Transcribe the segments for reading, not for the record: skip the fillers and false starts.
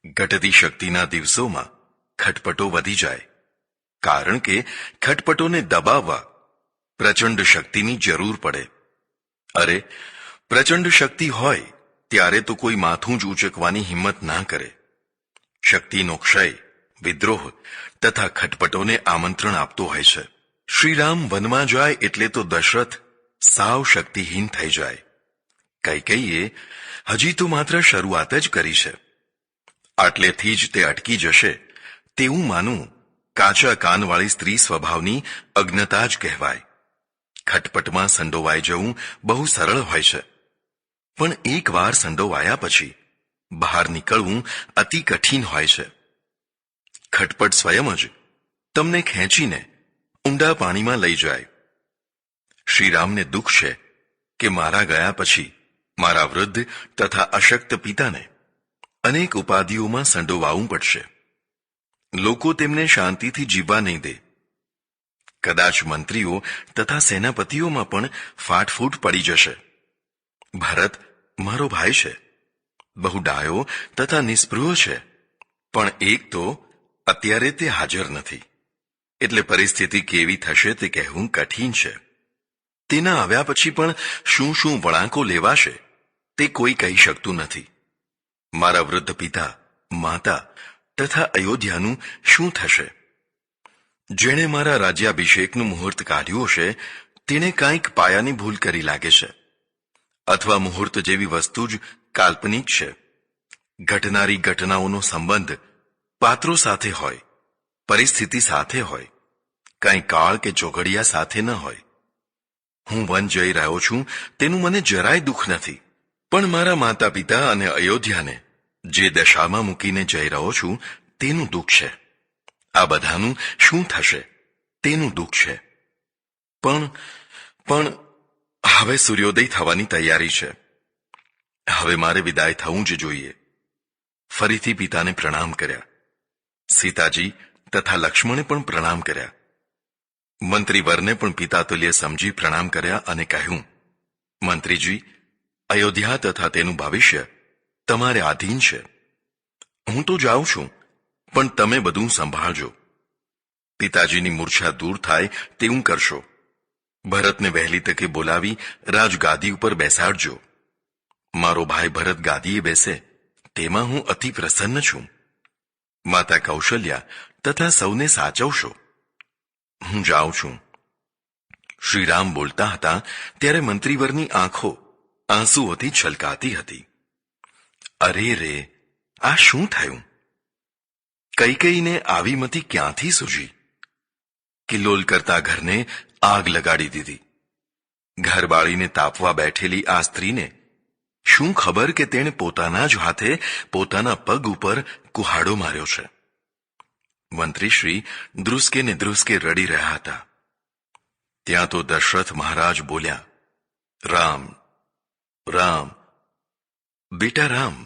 ઘટતી શક્તિના દિવસોમાં ખટપટો વધી જાય, કારણ કે ખટપટોને દબાવવા પ્રચંડ શક્તિની જરૂર પડે. અરે, પ્રચંડ શક્તિ હોય ત્યારે તો કોઈ માથું જ ઊંચકવાની હિંમત ના કરે. શક્તિનો ક્ષય, વિદ્રોહ તથા ખટપટોને આમંત્રણ આપતો હોય છે. શ્રીરામ વનમાં જાય એટલે તો દશરથ સાવ શક્તિહીન થઈ જાય. કૈકેયીએ હજી તો માત્ર શરૂઆત જ કરી છે. આટલેથી જ તે અટકી જશે તેવું માનવું કાચા કાનવાળી સ્ત્રી સ્વભાવની અજ્ઞતા જ કહેવાય. ખટપટમાં સંડોવાઈ જવું બહુ સરળ હોય છે, પણ એકવાર સંડોવાયા પછી બહાર નીકળવું અતિ કઠિન હોય છે. ખટપટ સ્વયં જ તમને ખેંચીને ઊંડા પાણીમાં લઈ જાય. શ્રીરામને દુઃખ છે કે મારા ગયા પછી મારા વૃદ્ધ તથા અશક્ત પિતાને અનેક ઉપાધિઓમાં સંડોવાવું પડશે. લોકો તેમને શાંતિથી જીવવા નહીં દે. કદાચ મંત્રીઓ તથા સેનાપતિઓમાં પણ ફાટફૂટ પડી જશે. ભરત મારો ભાઈ છે, બહુ ડાયો તથા નિસ્પૃહ છે, પણ એક તો અત્યારે તે હાજર નથી, એટલે પરિસ્થિતિ કેવી થશે તે કહેવું કઠિન છે. તેના આવ્યા પછી પણ શું શું વળાંકો લેવાશે તે કોઈ કહી શકતું નથી. મારા વૃદ્ધ પિતા, માતા તથા અયોધ્યાનું શું થશે? જેણે મારા રાજ્યાભિષેકનું મુહૂર્ત કાઢ્યું હશે તેણે કાંઈક પાયાની ભૂલ કરી લાગે છે, અથવા મુહૂર્ત જેવી વસ્તુ જ કાલ્પનિક છે. ઘટનારી ઘટનાઓનો સંબંધ પાત્રો સાથે હોય, પરિસ્થિતિ સાથે હોય, કાંઈ કાળ કે ચોઘડિયા સાથે ન હોય. હું વન જઈ રહ્યો છું તેનું મને જરાય દુઃખ નથી, પણ મારા માતા પિતા અને અયોધ્યાને જે દશામાં મૂકીને જઈ રહ્યો છું તેનું દુઃખ છે. આ બધાનું શું થશે તેનું દુઃખ છે. પણ હવે સૂર્યોદય થવાની તૈયારી છે. હવે મારે વિદાય થવું જ જોઈએ. ફરીથી પિતાને પ્રણામ કર્યા. સીતાજી તથા લક્ષ્મણે પણ પ્રણામ કર્યા. મંત્રીવરને પણ પિતાતુલ્ય સમજી પ્રણામ કર્યા અને કહ્યું, મંત્રીજી, અયોધ્યા તથા તેનું ભવિષ્ય તમારે આધીન છે. હું તો જાઉં છું, પણ તમે બધું સંભાળજો. પિતાજીની મૂર્છા દૂર થાય તેવું કરશો. ભરતને વહેલી તકે બોલાવી રાજગાદી ઉપર બેસાડજો. મારો ભાઈ ભરત ગાદીએ બેસે તેમાં હું અતિ પ્રસન્ન છું. માતા કૌશલ્યા તથા સૌને સાચવશો. હું જાઉં છું. શ્રીરામ બોલતા હતા ત્યારે મંત્રીવરની આંખો આંસુઓથી છલકાતી હતી. અરે રે, આ શું થયું? કૈકેયીને આવી મતી ક્યાંથી સૂજી? કિલ્લોલ કરતા ઘરને આગ લગાડી દીધી. ઘર બાળીને તાપવા બેઠેલી આ સ્ત્રીને શું ખબર કે તેણે પોતાના જ હાથે પોતાના પગ ઉપર કુહાડો માર્યો છે. મંત્રીશ્રી ધ્રુસકે ને ધ્રુસકે રડી રહ્યા હતા. ત્યાં તો દશરથ મહારાજ બોલ્યા, રામ, રામ, બેટા રામ.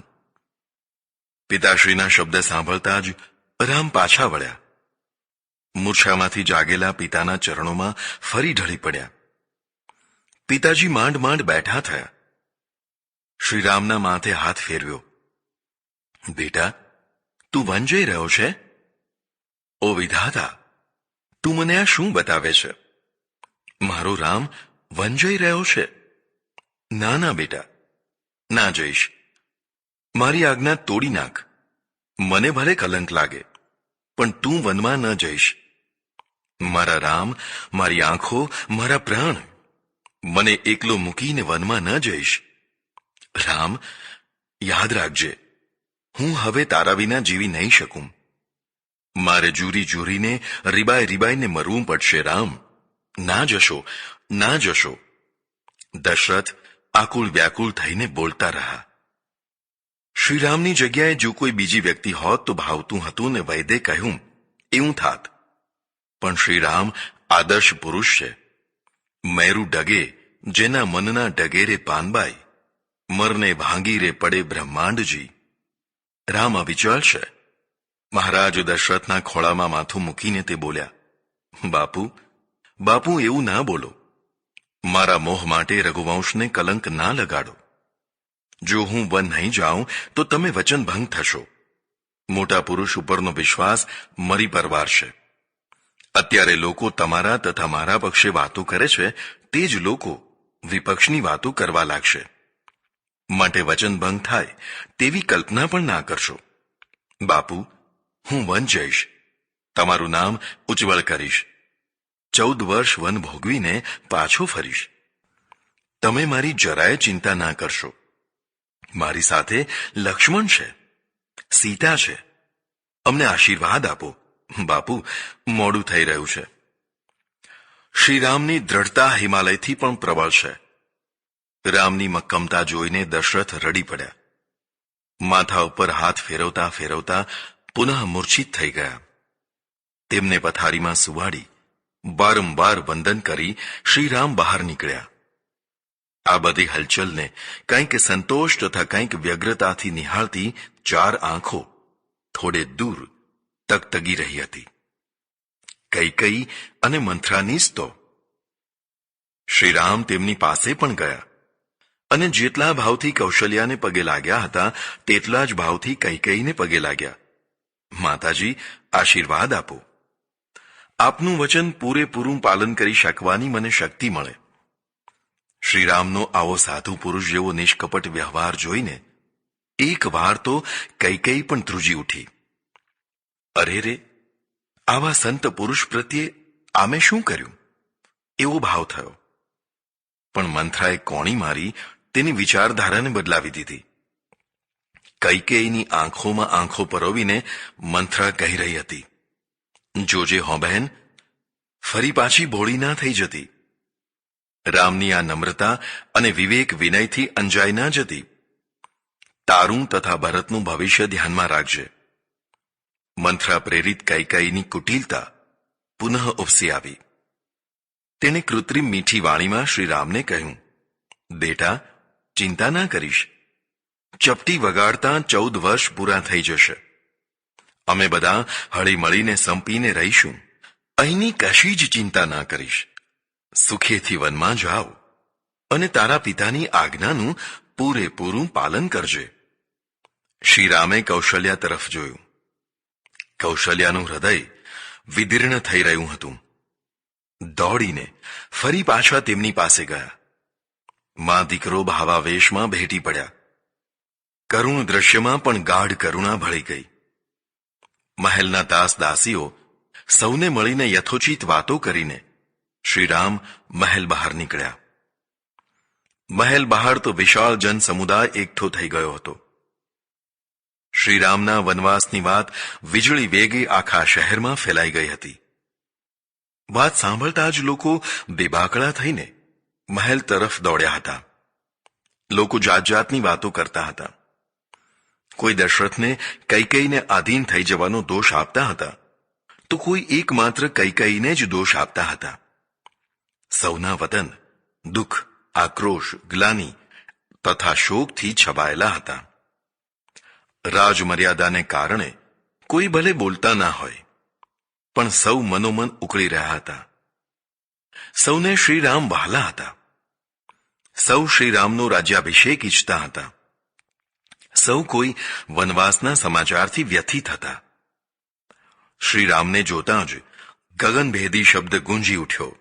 પિતાશ્રીના શબ્દ સાંભળતા જ રામ પાછા વળ્યા. મૂર્છામાંથી જાગેલા પિતાના ચરણોમાં ફરી ઢળી પડ્યા. પિતાજી માંડ માંડ બેઠા થયા. શ્રીરામના માથે હાથ ફેરવ્યો. બેટા, તું વન જઈ રહ્યો છે? ઓ વિધાતા, તું મને આ શું બતાવે છે? મારો રામ વન જઈ રહ્યો છે? ના ના બેટા, ના જઈશ. મારી આજ્ઞા તોડી નાખ. મને ભલે કલંક લાગે, પણ તું વનમાં ન જઈશ. મારા રામ, મારી આંખો, મારા પ્રાણ, મને એકલો મૂકીને વનમાં ન જઈશ. રામ, યાદ રાખજે, હું હવે તારા વિના જીવી નહીં શકું. મારે જુરી જુરીને રીબાઈ રીબાઈને મરવું પડશે. રામ, ના જશો, ના જશો. દશરથ આકુળ વ્યાકુળ થઈને બોલતા રહ્યા. શ્રીરામની જગ્યાએ જો કોઈ બીજી વ્યક્તિ હોત તો ભાવતું હતું ને વૈદે કહ્યું એવું થાત. પણ શ્રીરામ આદર્શ પુરુષ છે. મેરુ ડગે જેના મનના ડગેરે પાનબાઈ, મરને ભાંગી રે પડે બ્રહ્માંડજી. રામ અવિચળ છે. મહારાજ દશરથના ખોળામાં માથું મૂકીને તે બોલ્યા, બાપુ, બાપુ, એવું ના બોલો. મારા મોહ માટે રઘુવંશને કલંક ના લગાડો. જો હું વન નહીં જાઉં તો તમે વચનભંગ થશો. મોટા પુરુષ ઉપરનો વિશ્વાસ મરી પરવારશે. અત્યારે લોકો તમારા તથા મારા પક્ષે વાતો કરે છે, તે જ લોકો વિપક્ષની વાતો કરવા લાગશે. માટે વચનભંગ થાય તેવી કલ્પના પણ ના કરશો. બાપુ, હું વન જઈશ, તમારું નામ ઉજ્જવળ કરીશ. 14 વર્ષ વન ભોગવીને પાછો ફરીશ. તમે મારી જરાય ચિંતા ના કરશો. મારી સાથે લક્ષ્મણ છે, સીતા છે. અમને આશીર્વાદ આપો. બાપુ, મોડું થઈ રહ્યું છે. શ્રીરામની દ્રઢતા હિમાલયથી પણ પ્રબળ છે. રામની મક્કમતા જોઈને દશરથ રડી પડ્યા. માથા ઉપર હાથ ફેરવતા ફેરવતા પુનઃ મૂર્છિત થઈ ગયા. તેમને પથારીમાં સુવાડી વારંવાર વંદન કરી શ્રીરામ બહાર નીકળ્યા. આ બધી હલચલને કંઈક સંતોષ તથા કંઈક વ્યગ્રતાથી નિહાળતી 4 આંખો થોડે દૂર તગતગી રહી હતી. કૈકેયી અને મંથરાની જ તો. શ્રીરામ તેમની પાસે પણ ગયા અને જેટલા ભાવથી કૌશલ્યાને પગે લાગ્યા હતા તેટલા જ ભાવથી કૈકેયીને પગે લાગ્યા. માતાજી, આશીર્વાદ આપો. આપનું વચન પૂરેપૂરું પાલન કરી શકવાની મને શક્તિ મળે. શ્રીરામનો આવો સાધુ પુરુષ જેવો નિષ્કપટ વ્યવહાર જોઈને એક વાર તો કૈકેયી પણ ધ્રુજી ઉઠી. અરે રે, આવા સંત પુરુષ પ્રત્યે આમે શું કર્યું? એવો ભાવ થયો. પણ મંથરાએ કોણી મારી તેની વિચારધારાને બદલાવી દીધી. કૈકેયીની આંખોમાં આંખો પરોવીને મંથરા કહી રહી હતી, જોજે હો બહેન, ફરી પાછી ભોળી ના થઈ જતી. રામની આ નમ્રતા અને વિવેક વિનયથી અંજાઈ ના જતી. તારું તથા ભરતનું ભવિષ્ય ધ્યાનમાં રાખજે. મંથરા પ્રેરિત કૈકેયીની કુટિલતા પુનઃ ઉપસી આવી. તેણે કૃત્રિમ મીઠી વાણીમાં શ્રીરામને કહ્યું, બેટા, ચિંતા ના કરીશ. ચપટી વગાડતા 14 વર્ષ પૂરા થઈ જશે. અમે બધા હળી મળીને સંપીને રહીશું. અહીંની કશી જ ચિંતા ના કરીશ. સુખેથી વનમાં જાઓ અને તારા પિતાની આજ્ઞાનું પૂરેપૂરું પાલન કરજે. શ્રીરામે કૌશલ્યા તરફ જોયું. કૌશલ્યાનું હૃદય વિદીર્ણ થઈ રહ્યું હતું. દોડીને ફરી પાછા તેમની પાસે ગયા. મા દીકરો ભાવાવેશમાં ભેટી પડ્યા. કરુણ દ્રશ્યમાં પણ ગાઢ કરુણા ભળી ગઈ. મહેલના દાસ દાસીઓ સૌને મળીને યથોચિત વાતો કરીને શ્રીરામ મહેલ બહાર નીકળ્યા. મહેલ બહાર તો વિશાળ જન સમુદાય એકઠો થઈ ગયો હતો. શ્રીરામના વનવાસની વાત વીજળી વેગે આખા શહેરમાં ફેલાઈ ગઈ હતી. વાત સાંભળતા જ લોકો બેબાકળા થઈને મહેલ તરફ દોડ્યા હતા. લોકો જાત જાતની વાતો કરતા હતા. કોઈ દશરથને કૈકેયીને આધીન થઈ જવાનો દોષ આપતા હતા, તો કોઈ એકમાત્ર કૈકેયીને જ દોષ આપતા હતા. સૌના વતન દુઃખ, આક્રોશ, ગ્લાનિ તથા શોકથી છવાયેલા હતા. રાજમર્યાદાને કારણે કોઈ ભલે બોલતા ના હોય, પણ સૌ મનોમન ઉકળી રહ્યા હતા. સૌને શ્રીરામ વહાલા હતા. સૌ શ્રીરામનો રાજ્યાભિષેક ઈચ્છતા હતા. સૌ કોઈ વનવાસના સમાચારથી વ્યથિત હતા. શ્રીરામને જોતા જ ગગનભેદી શબ્દ ગુંજી ઉઠ્યો,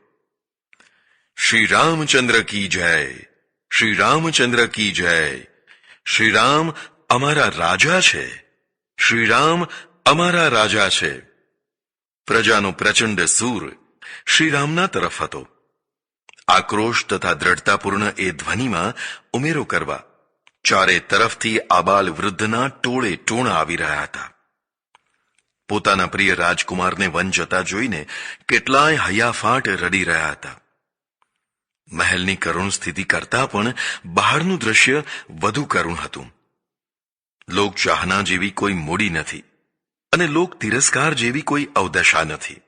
શ્રી રામચંદ્ર કી જય, શ્રી રામચંદ્ર કી જય. શ્રીરામ અમારા રાજા છે, શ્રીરામ અમારા રાજા છે. પ્રજાનો પ્રચંડ સૂર શ્રીરામના તરફ હતો. આક્રોશ તથા દ્રઢતાપૂર્ણ એ ધ્વનિમાં ઉમેરો કરવા ચારે તરફથી આબાલ વૃદ્ધના ટોળે ટોણા આવી રહ્યા હતા. પોતાના પ્રિય રાજકુમારને વન જતા જોઈને કેટલાય હૈયાફાટ રડી રહ્યા હતા. મહેલની કરુણ સ્થિતિ કરતા પણ બહારનું દ્રશ્ય વધુ કરુણ હતું. લોકચાહના જેવી કોઈ મૂડી નથી અને લોક તિરસ્કાર જેવી કોઈ અવદશા નથી.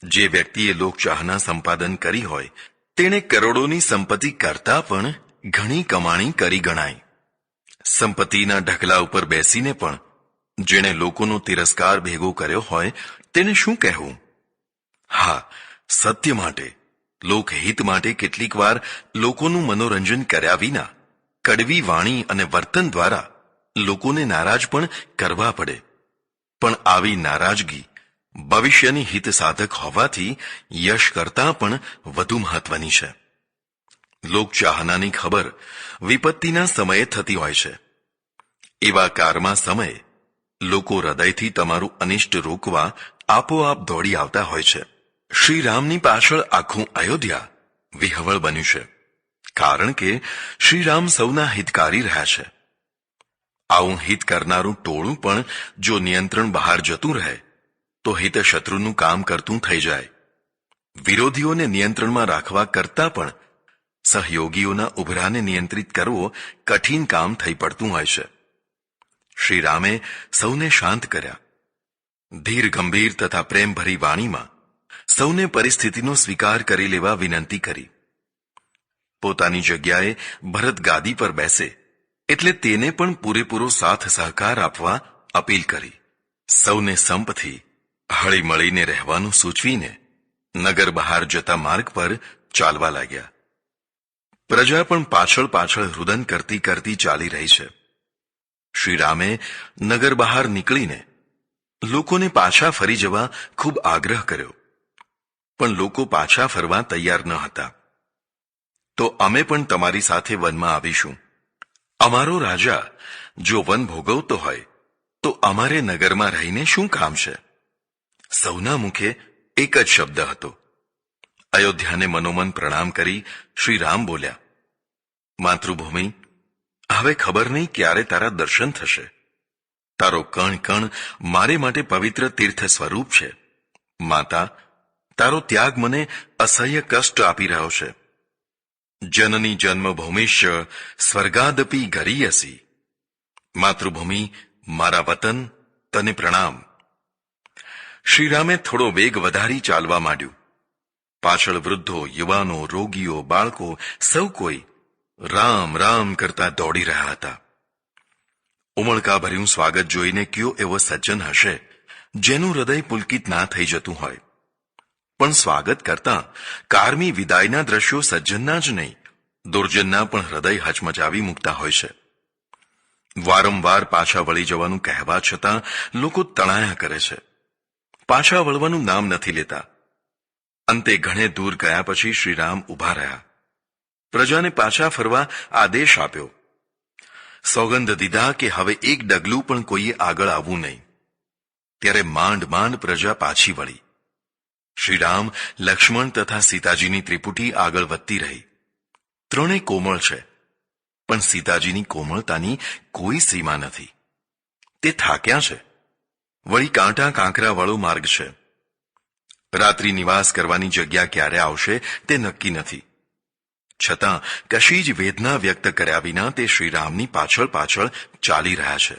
જે વ્યક્તિએ લોકચાહના સંપાદન કરી હોય તેણે કરોડોની સંપત્તિ કરતા પણ ઘણી કમાણી કરી ગણાય. સંપત્તિના ઢગલા ઉપર બેસીને પણ જેણે લોકોનો તિરસ્કાર ભેગો કર્યો હોય તેને શું કહેવું? હા, સત્ય માટે, લોકહિત માટે કેટલીક વાર લોકોનું મનોરંજન કર્યા વિના કડવી વાણી અને વર્તન દ્વારા લોકોને નારાજ પણ કરવા પડે, પણ આવી નારાજગી ભવિષ્યની હિત સાધક હોવાથી યશ કરતાં પણ વધુ મહત્વની છે. લોકચાહનાની ખબર વિપત્તિના સમયે થતી હોય છે. એવા કારમાં સમયે લોકો હૃદયથી તમારું અનિષ્ટ રોકવા આપોઆપ દોડી આવતા હોય છે. શ્રી રામની પાછળ આખું અયોધ્યા વિહવળ બન્યું છે, કારણ કે શ્રી રામ સૌના હિતકારી રહ્યા છે. આવું હિત કરનારું ટોળું પણ જો નિયંત્રણ બહાર જતું રહે તો હિત શત્રુનું કામ કરતું થઈ જાય. વિરોધીઓને નિયંત્રણમાં રાખવા કરતાં પણ સહયોગીઓના ઉભરાને નિયંત્રિત કરવો કઠિન કામ થઈ પડતું હોય છે. શ્રી રામે સૌને શાંત કર્યા. ધીર ગંભીર તથા પ્રેમભરી વાણીમાં સૌને પરિસ્થિતિનો સ્વીકાર કરી લેવા વિનંતી કરી. પોતાની જગ્યાએ ભરત ગાદી પર બેસે એટલે તેને પણ પૂરેપૂરો સાથ સહકાર આપવા અપીલ કરી. સૌને સંપથી હળી મળીને રહેવાનું સૂચવીને નગર બહાર જતા માર્ગ પર ચાલવા લાગ્યા. પ્રજા પણ પાછળ પાછળ રુદન કરતી કરતી ચાલી રહી છે. શ્રી રામે નગર બહાર નીકળીને લોકોને પાછા ફરી જવા ખૂબ આગ્રહ કર્યો, પણ લોકો પાછા ફરવા તૈયાર ન હતા. તો અમે પણ તમારી સાથે વનમાં આવીશું. અમારો રાજા જો વન ભોગવતો હોય તો અમારે નગરમાં રહીને શું કામ છે? સૌના મુખે એક જ શબ્દ હતો. અયોધ્યાને મનોમન પ્રણામ કરી શ્રી રામ બોલ્યા, માતૃભૂમિ, હવે ખબર નહીં ક્યારે તારા દર્શન થશે. તારો કણ કણ મારે માટે પવિત્ર તીર્થ સ્વરૂપ છે. માતા, તારો ત્યાગ મને અસહ્ય કષ્ટ આપી રહ્યો છે. જનની જન્મભૂમિશ્ચ સ્વર્ગાદપી ગરીયસી. માતૃભૂમિ, મારા વતન, તને પ્રણામ. શ્રીરામે થોડો વેગ વધારી ચાલવા માંડ્યું. પાછળ વૃદ્ધો, યુવાનો, રોગીઓ, બાળકો સૌ કોઈ રામ રામ કરતા દોડી રહ્યા હતા. ઉમળકાભર્યું સ્વાગત જોઈને કયો એવો સજ્જન હશે જેનું હૃદય પુલકિત ના થઈ જતું હોય? પણ સ્વાગત કરતા કારમી વિદાયના દ્રશ્યો સજ્જનના જ નહીં, દુર્જનના પણ હૃદય હચમચાવી મૂકતા હોય છે. વારંવાર પાછા વળી જવાનું કહેવા છતાં લોકો તણાયા કરે છે. પાછા વળવાનું નામ નથી લેતા. અંતે ઘણે દૂર ગયા પછી શ્રીરામ ઊભા રહ્યા. પ્રજાને પાછા ફરવા આદેશ આપ્યો. સોગંદ દીધા કે હવે એક ડગલું પણ કોઈએ આગળ આવવું નહીં. ત્યારે માંડ માંડ પ્રજા પાછી વળી. શ્રીરામ, લક્ષ્મણ તથા સીતાજીની ત્રિપુટી આગળ વધતી રહી. ત્રણેય કોમળ છે, પણ સીતાજીની કોમળતાની કોઈ સીમા નથી. તે થાક્યા છે. વળી કાંટા કાંકરા વાળો માર્ગ છે. રાત્રિ નિવાસ કરવાની જગ્યા ક્યારે આવશે તે નક્કી નથી. છતાં કશી જ વેદના વ્યક્ત કર્યા વિના તે શ્રીરામની પાછળ પાછળ ચાલી રહ્યા છે.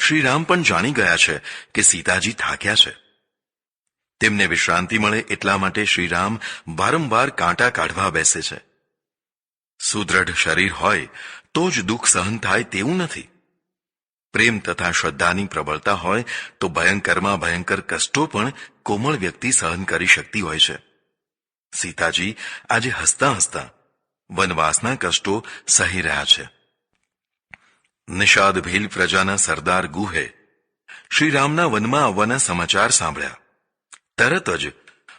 શ્રીરામ પણ જાણી ગયા છે કે સીતાજી થાક્યા છે. તેમને વિશ્રાંતિ મળે એટલા માટે શ્રીરામ વારંવાર કાંટા કાઢવા બેસે છે. સુદ્રઢ શરીર હોય તો જ દુઃખ સહન થાય તેવું નથી. પ્રેમ તથા શ્રદ્ધાની પ્રબળતા હોય તો ભયંકરમાં ભયંકર કષ્ટો પણ કોમળ વ્યક્તિ સહન કરી શકતી હોય છે. સીતાજી આજે હસતા હસતા વનવાસના કષ્ટો સહી રહ્યા છે. નિષાદ ભીલ પ્રજાના સરદાર ગુહે શ્રીરામના વનમાં આવવાના સમાચાર સાંભળ્યા. તરત જ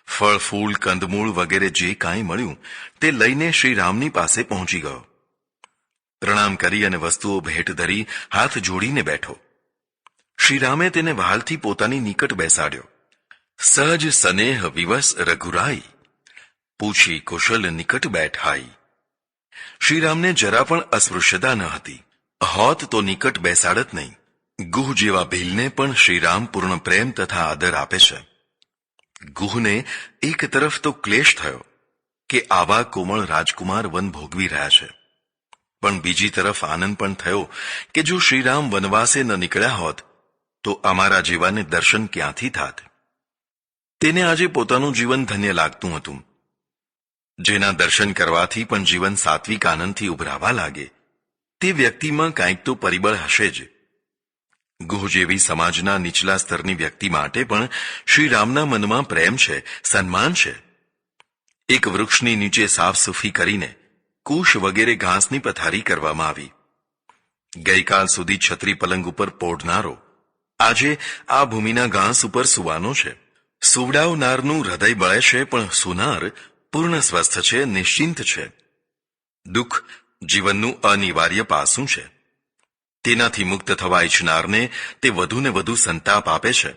ફળ, ફૂલ, કંદમૂળ વગેરે જે કાંઈ મળ્યું તે લઈને શ્રીરામની પાસે પહોંચી ગયો. પ્રણામ કરી અને વસ્તુઓ ભેટ ધરી હાથ જોડીને બેઠો. શ્રીરામે તેને વહાલથી પોતાની નિકટ બેસાડ્યો. સહજ સનેહ વિવસ રઘુરાઈ, પૂછી કુશલ નિકટ બેઠાઈ. શ્રીરામને જરા પણ અસ્પૃશ્યતા ન હતી. હોત તો નિકટ બેસાડત નહીં. ગુહ જેવા ભીલને પણ શ્રીરામ પૂર્ણ પ્રેમ તથા આદર આપે છે. ગુહને એક તરફ તો ક્લેશ થયો કે આવા કોમળ રાજકુમાર વન ભોગવી રહ્યા છે, પણ બીજી તરફ આનંદ પણ થયો કે જો શ્રીરામ વનવાસે ન નીકળ્યા હોત તો અમારા જેવાને દર્શન ક્યાંથી થાત. તેને આજે પોતાનું જીવન ધન્ય લાગતું હતું. જેના દર્શન કરવાથી પણ જીવન સાત્વિક આનંદથી ઉભરાવા લાગે તે વ્યક્તિમાં કાંઈક તો પરિબળ હશે જ. ગુહ જેવી સમાજના નીચલા સ્તરની વ્યક્તિ માટે પણ શ્રીરામના મનમાં પ્રેમ છે, સન્માન છે. એક વૃક્ષની નીચે સાફ સૂફી કરીને કુશ વગેરે ઘાસની પથારી કરવામાં આવી. ગઈકાલ સુધી છત્રી પલંગ ઉપર પોઢનારો આજે આ ભૂમિના ઘાસ ઉપર સુવાનો છે. સુવડાવનારનું હૃદય બળે છે, પણ સુનાર પૂર્ણ સ્વસ્થ છે, નિશ્ચિંત છે. દુઃખ જીવનનું અનિવાર્ય પાસું છે. તેનાથી મુક્ત થવા ઈચ્છનારને તે વધુ ને વધુ સંતાપ આપે છે.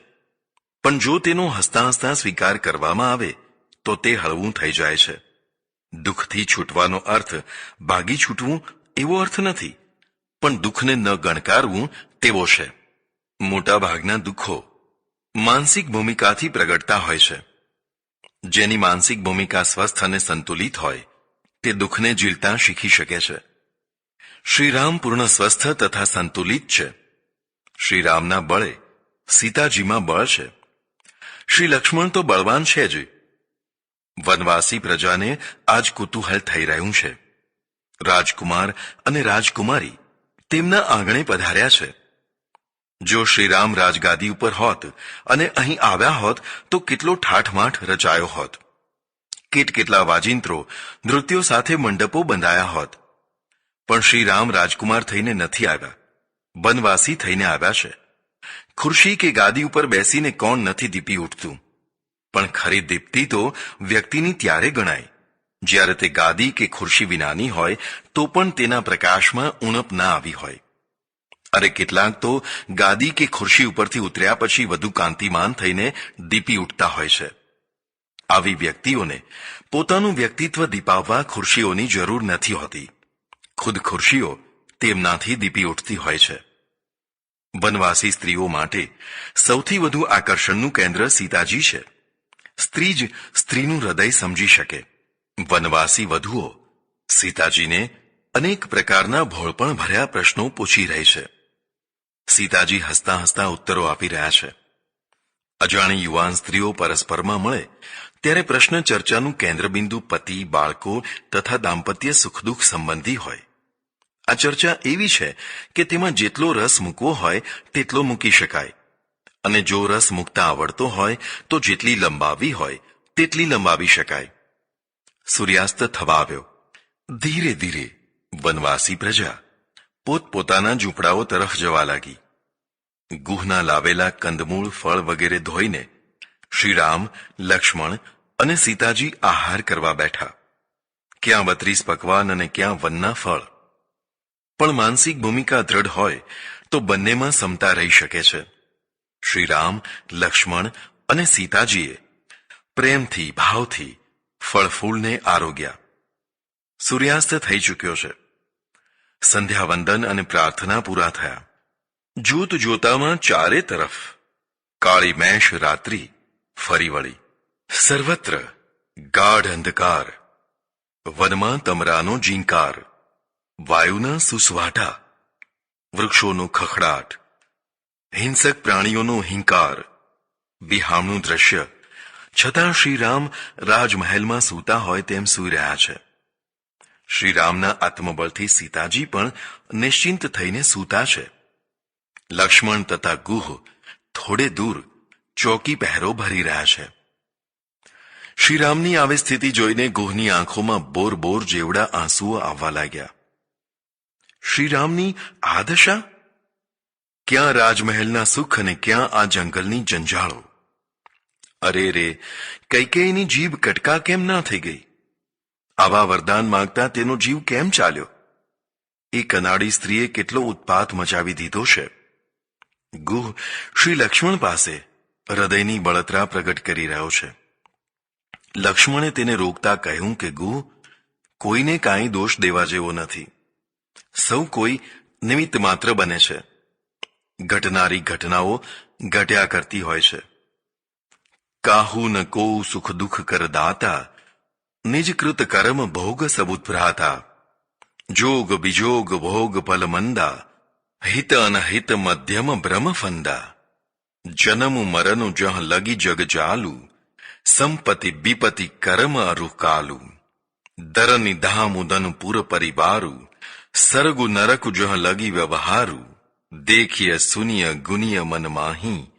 પણ જો તેનો હસતા હસતા સ્વીકાર કરવામાં આવે તો તે હળવું થઈ જાય છે. દુઃખથી છૂટવાનો અર્થ ભાગી છૂટવું એવો અર્થ નથી, પણ દુઃખને ન ગણકારવું તેવો છે. મોટા ભાગના દુઃખો માનસિક ભૂમિકાથી પ્રગટતા હોય છે. જેની માનસિક ભૂમિકા સ્વસ્થ અને સંતુલિત હોય તે દુઃખને ઝીલતા શીખી શકે છે. શ્રીરામ પૂર્ણ સ્વસ્થ તથા સંતુલિત છે. શ્રીરામના બળે સીતાજીમાં બળ છે. શ્રી લક્ષ્મણ તો બળવાન છે જ. વનવાસી પ્રજાને આજ કુતૂહલ થઈ રહ્યું છે. રાજકુમાર અને રાજકુમારી તેમના આંગણે પધાર્યા છે. જો શ્રીરામ રાજગાદી ઉપર હોત અને અહીં આવ્યા હોત તો કેટલો ઠાઠમાઠ રચાયો હોત. કેટલા વાજિંત્રો નૃત્યો સાથે મંડપો બંધાયા હોત. પણ શ્રીરામ રાજકુમાર થઈને નથી આવ્યા, વનવાસી થઈને આવ્યા છે. ખુરશી કે ગાદી ઉપર બેસીને કોણ નથી દીપી ઉઠતું, પણ ખરી દીપ્તિ તો વ્યક્તિની ત્યારે ગણાય જ્યારે તે ગાદી કે ખુરશી વિનાની હોય તો પણ તેના પ્રકાશમાં ઉણપ ના આવી હોય. અરે કેટલાક તો ગાદી કે ખુરશી ઉપરથી ઉતર્યા પછી વધુ કાંતિમાન થઈને દીપી ઉઠતા હોય છે. આવી વ્યક્તિઓને પોતાનું વ્યક્તિત્વ દીપાવવા ખુરશીઓની જરૂર નથી હોતી. ખુદ ખુરશીઓ તેમનાથી દીપી ઉઠતી હોય છે. વનવાસી સ્ત્રીઓ માટે સૌથી વધુ આકર્ષણનું કેન્દ્ર સીતાજી છે. સ્ત્રી જ સ્ત્રીનું હૃદય સમજી શકે. વનવાસી વધુઓ સીતાજીને અનેક પ્રકારના ભોળપણ ભર્યા પ્રશ્નો પૂછી રહી છે. સીતાજી હસતા હસતા ઉત્તરો આપી રહ્યા છે. અજાણી યુવાન સ્ત્રીઓ પરસ્પરમાં મળે ત્યારે પ્રશ્ન ચર્ચાનું કેન્દ્રબિંદુ પતિ, બાળકો તથા દાંપત્ય સુખદુઃખ સંબંધી હોય. આ ચર્ચા એવી છે કે તેમાં જેટલો રસ મૂકવો હોય તેટલો મૂકી શકાય, અને જો રસ મૂકતા આવડતો હોય તો જેટલી લંબાવી હોય તેટલી લંબાવી શકાય. સૂર્યાસ્ત થવા આવ્યો. ધીરે ધીરે વનવાસી પ્રજા પોતપોતાના ઝૂંપડાઓ તરફ જવા લાગી. ગુહના લાવેલા કંદમૂળ, ફળ વગેરે ધોઈને શ્રીરામ, લક્ષ્મણ અને સીતાજી આહાર કરવા બેઠા. ક્યાં 32 પકવાન અને ક્યાં વનના ફળ. પણ માનસિક ભૂમિકા દ્રઢ હોય તો બંનેમાં સમતા રહી શકે છે. શ્રીરામ, લક્ષ્મણ અને સીતાજીએ પ્રેમથી, ભાવથી ફળફૂલને આરોગ્યા. સૂર્યાસ્ત થઈ ચૂક્યો છે. સંધ્યાવંદન અને પ્રાર્થના પૂરા થયા. જોત જોતામાં ચારે તરફ કાળી મેષ રાત્રિ ફરી વળી. સર્વત્ર ગાઢ અંધકાર. વનમાં તમરાનો ઝીંકાર, વાયુના સુસવાટા, વૃક્ષોનો ખખડાટ, હિંસક પ્રાણીઓનો હિંકાર, વિહામણું દ્રશ્ય. છતાં શ્રીરામ રાજમહેલમાં સૂતા હોય તેમ સૂઈ રહ્યા છે. શ્રીરામના આત્મબળથી સીતાજી પણ નિશ્ચિંત થઈને સૂતા છે. લક્ષ્મણ તથા ગુહ થોડે દૂર ચોકી પહેરો ભરી રહ્યા છે. શ્રીરામની આવી સ્થિતિ જોઈને ગુહની આંખોમાં બોર બોર જેવડા આંસુઓ આવવા લાગ્યા. શ્રીરામની આ દશા? ક્યાં રાજમહેલના સુખ અને ક્યાં આ જંગલની જંજાળો? અરે રે, કૈકેયીની જીભ કટકા કેમ ના થઈ ગઈ? આવા વરદાન માંગતા તેનો જીવ કેમ ચાલ્યો? એ કનાડી સ્ત્રીએ કેટલો ઉત્પાત મચાવી દીધો છે. ગુહ શ્રી લક્ષ્મણ પાસે હૃદયની બળતરા પ્રગટ કરી રહ્યો છે. લક્ષ્મણે તેને રોકતા કહ્યું કે ગુહ, કોઈને કાંઈ દોષ દેવા જેવો નથી. સૌ કોઈ નિમિત્ત માત્ર બને છે. ઘટનારી ઘટનાઓ ઘટ્યા કરતી હોય છે. કાહુ ન કો સુખ દુઃખ કર દાતા, નિજ કૃત કર્મ ભોગ સબુત ભ્રાતા. જોગ વિજોગ ભોગ ફલ મંદા, હિત અનહિત મધ્યમ ભ્રમ ફંદા. જન્મ મરણ જહ લગી જગ ચાલુ, સંપત્તિ વિપતિ કર્મ અરુકાલુ. દરનિ ધામ ઉદન પુર પરિવારુ, સરગુ નરકુ જહ લગી વ્યવહારુ. દેખિય સુનિય ગુનિય મન માહી,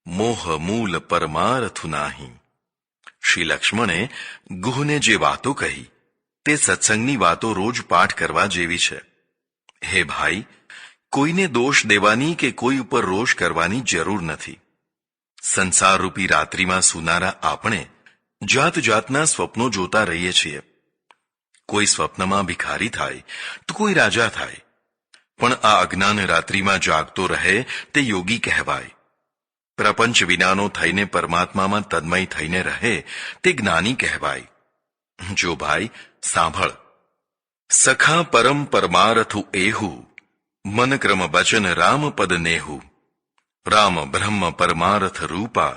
મોહ મૂલ પરમારથુ નાહી. શ્રી લક્ષ્મણે ગુહને જે વાતો કહી તે સત્સંગની વાતો રોજ પાઠ કરવા જેવી છે. હે ભાઈ, કોઈને દોષ દેવાની કે કોઈ ઉપર રોષ કરવાની જરૂર નથી. સંસારરૂપી રાત્રિમાં સૂનારા આપણે જાત જાતના સ્વપ્નો જોતા રહીએ છીએ. કોઈ સ્વપ્નમાં ભિખારી થાય તો કોઈ રાજા થાય, પણ આ અજ્ઞાન રાત્રિમાં જાગતો રહે તે યોગી કહેવાય. પ્રપંચ વિનાનો થઈને પરમાત્મામાં તન્મય થઈને રહે તે જ્ઞાની કહેવાય. જો ભાઈ સાંભળ. સખા પરમ પરમારથુ એહુ, મન ક્રમ વચન રામ પદ નેહુ. રામ બ્રહ્મ પરમારથ રૂપા,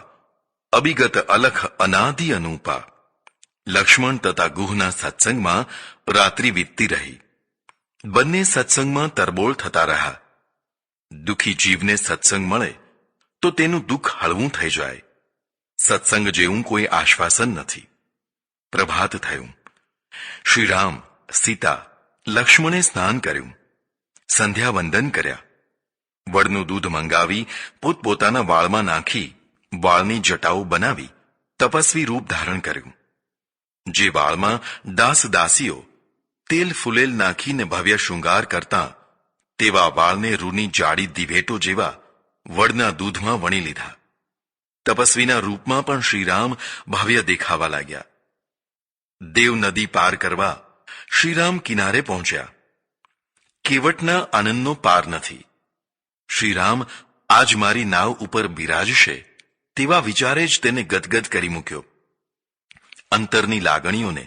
અબિગત અલખ અનાદિ અનુપા. લક્ષ્મણ તથા ગુહના સત્સંગમાં રાત્રિ વીતતી રહી. બંને સત્સંગમાં તરબોળ થતા રહ્યા. દુઃખી જીવને સત્સંગ મળે તો તેનું દુઃખ હળવું થઈ જાય. સત્સંગ જેવું કોઈ આશ્વાસન નથી. પ્રભાત થયું. શ્રી રામ, સીતા, લક્ષ્મણે સ્નાન કર્યું, સંધ્યા વંદન કર્યા. વડનું દૂધ મંગાવી પોતપોતાના વાળમાં નાખી વાળની જટાઓ બનાવી તપસ્વી રૂપ ધારણ કર્યું. જે વાળમાં દાસ દાસીઓ તેલ ફુલેલ નાખીને ભવ્ય શૃંગાર કરતા, તેવા વાળને રૂની જાડી દિવેટો જેવા વડના દૂધમાં વણી લીધા. તપસ્વીના રૂપમાં પણ શ્રીરામ ભવ્ય દેખાવા લાગ્યા. દેવ નદી પાર કરવા શ્રીરામ કિનારે પહોંચ્યા. કેવટના આનંદનો પાર નથી. શ્રીરામ આજ મારી નાવ ઉપર બિરાજશે તેવા વિચારે જ તેને ગદગદ કરી મૂક્યો. અંતરની લાગણીઓને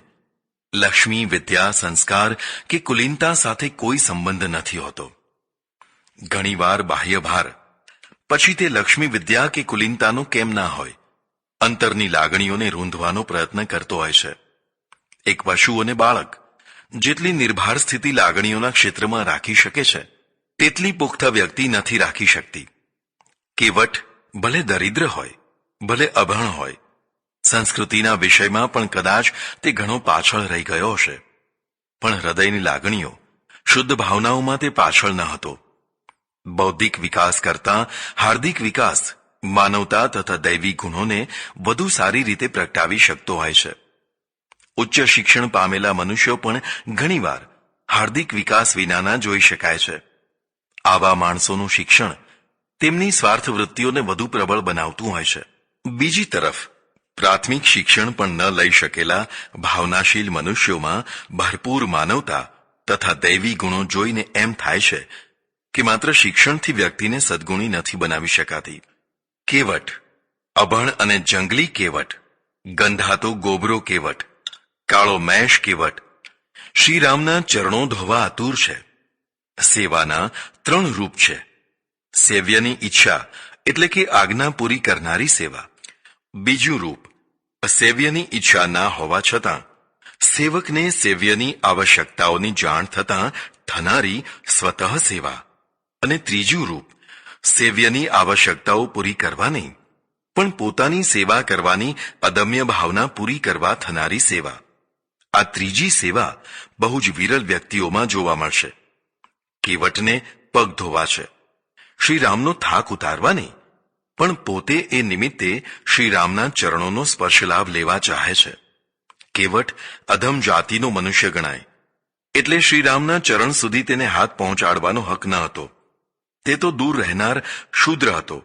લક્ષ્મી, વિદ્યા, સંસ્કાર કે કુલીનતા સાથે કોઈ સંબંધ નથી હોતો. ઘણીવાર બાહ્ય ભાર, પછી તે લક્ષ્મી, વિદ્યા કે કુલીનતાનો કેમ ના હોય, અંતરની લાગણીઓને રૂંધવાનો પ્રયત્ન કરતો હોય છે. એક પશુ અને બાળક જેટલી નિર્ભાર સ્થિતિ લાગણીઓના ક્ષેત્રમાં રાખી શકે છે, તેટલી પુખ્ત વ્યક્તિ નથી રાખી શકતી. કેવટ ભલે દરિદ્ર હોય, ભલે અભણ હોય, સંસ્કૃતિના વિષયમાં પણ કદાચ તે ઘણો પાછળ રહી ગયો હશે, પણ હૃદયની લાગણીઓ, શુદ્ધ ભાવનાઓમાં તે પાછળ ન હતો. બૌદ્ધિક વિકાસ કરતાં હાર્દિક વિકાસ માનવતા તથા દૈવી ગુણોને વધુ સારી રીતે પ્રગટાવી શકતો હોય છે. ઉચ્ચ શિક્ષણ પામેલા મનુષ્યો પણ ઘણીવાર હાર્દિક વિકાસ વિનાના જોઈ શકાય છે. આવા માણસોનું શિક્ષણ તેમની સ્વાર્થ વૃત્તિઓને વધુ પ્રબળ બનાવતું હોય છે. બીજી તરફ પ્રાથમિક શિક્ષણ પણ ન લઈ શકેલા ભાવનાશીલ મનુષ્યોમાં ભરપૂર માનવતા તથા દૈવી ગુણો જોઈને એમ થાય છે કે માત્ર શિક્ષણથી વ્યક્તિને સદ્ગુણી નથી બનાવી શકાતી. કેવટ, અભણ અને જંગલી કેવટ, ગંધાતો ગોબરો કેવટ, કાળો મેષ કેવટ શ્રીરામના ચરણો ધોવા આતુર છે. સેવાના 3 રૂપ છે. સેવ્યની ઈચ્છા એટલે કે આજ્ઞા પૂરી કરનારી સેવા. બીજું રૂપ સેવ્યની ઈચ્છા ના હોવા છતાં સેવકને સેવ્યની આવશ્યકતાઓની જાણ થતાં થનારી સ્વતઃ સેવા. અને ત્રીજું રૂપ સેવ્યની આવશ્યકતાઓ પૂરી કરવા નહીં, પણ પોતાની સેવા કરવાની અદમ્ય ભાવના પૂરી કરવા થનારી સેવા. આ ત્રીજી સેવા બહુ જ વિરલ વ્યક્તિઓમાં જોવા મળશે. કેવટને પગ ધોવા છે, શ્રીરામનો થાક ઉતારવા નહીં, પણ પોતે એ નિમિત્તે શ્રીરામના ચરણોનો સ્પર્શ લાભ લેવા ચાહે છે. કેવટ અધમ જાતિનો મનુષ્ય ગણાય, એટલે શ્રીરામના ચરણ સુધી તેને હાથ પહોંચાડવાનો હક ન હતો. તે તો દૂર રહેનાર શૂદ્ર હતો.